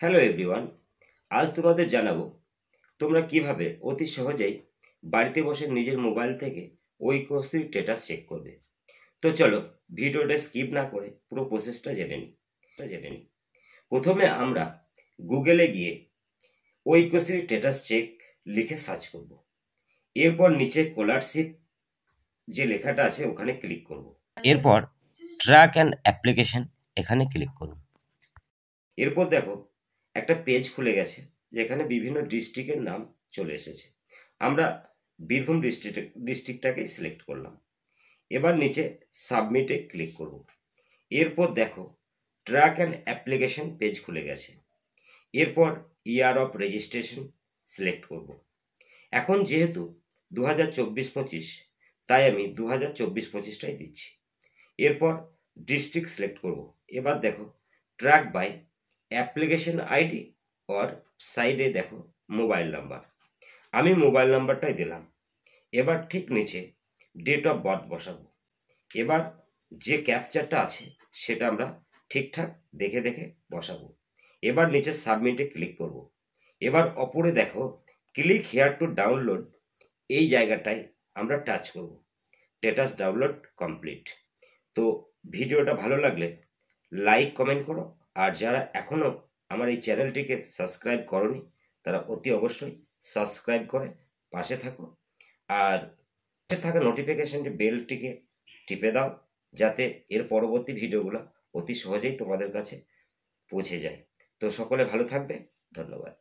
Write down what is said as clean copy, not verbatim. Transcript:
Hello everyone, আজ তোমাদের জানাবো তোমরা কিভাবে অতি সহজেই বাড়িতে বসে নিজের মোবাইল থেকে ঐকসির স্ট্যাটাস চেক করবে। তো চলো ভিডিওটা স্কিপ না করে পুরো প্রসেসটা জেনে নিই। প্রথমে আমরা গুগলে গিয়ে ঐকসির স্ট্যাটাস চেক লিখে সার্চ করব। এরপর নিচে স্কলারশিপ যে লেখাটা আছে ওখানে ক্লিক করব। এরপর ট্র্যাক অ্যান্ড অ্যাপ্লিকেশন এখানে ক্লিক করব। এরপর দেখো একটা পেজ খুলে গেছে যেখানে বিভিন্ন ডিস্ট্রিক্টের নাম চলে এসেছে। আমরা বীরভূম ডিস্ট্রিক্টটাকেই সিলেক্ট করলাম। এবার নিচে সাবমিটে ক্লিক করব। এরপর দেখো ট্র্যাক অ্যান্ড অ্যাপ্লিকেশন পেজ খুলে গেছে। এরপর ইয়ার অফ রেজিস্ট্রেশন সিলেক্ট করব। এখন যেহেতু 2024-25 তাই আমি 2024-25টাই দিচ্ছি। এরপর ডিস্ট্রিক্ট সিলেক্ট করব। এবার দেখো track by application ID or সাইডে দেখো মোবাইল নাম্বার, আমি মোবাইল নাম্বারটাই দিলাম। এবার ঠিক নিচে ডেট অফ বার্থ বসাবো। এবার যে ক্যাপচারটা আছে সেটা আমরা ঠিকঠাক দেখে দেখে বসাবো। এবার নিচে সাবমিটে ক্লিক করব। এবার অপরে দেখো ক্লিক হেয়ার টু ডাউনলোড, এই জায়গাটায় আমরা টাচ করব। Status download complete. তো ভিডিওটা ভালো লাগলে লাইক কমেন্ট করো, আর যারা এখনো আমার এই চ্যানেলটিকে সাবস্ক্রাইব করনি তারা অতি অবশ্যই সাবস্ক্রাইব করে পাশে থাকো, আর পাশে থাকা নোটিফিকেশন বেলটিকে টিপে দাও যাতে এর পরবর্তী ভিডিওগুলো অতি সহজেই তোমাদের কাছে পৌঁছে যায়। তো সকলে ভালো থাকবে, ধন্যবাদ।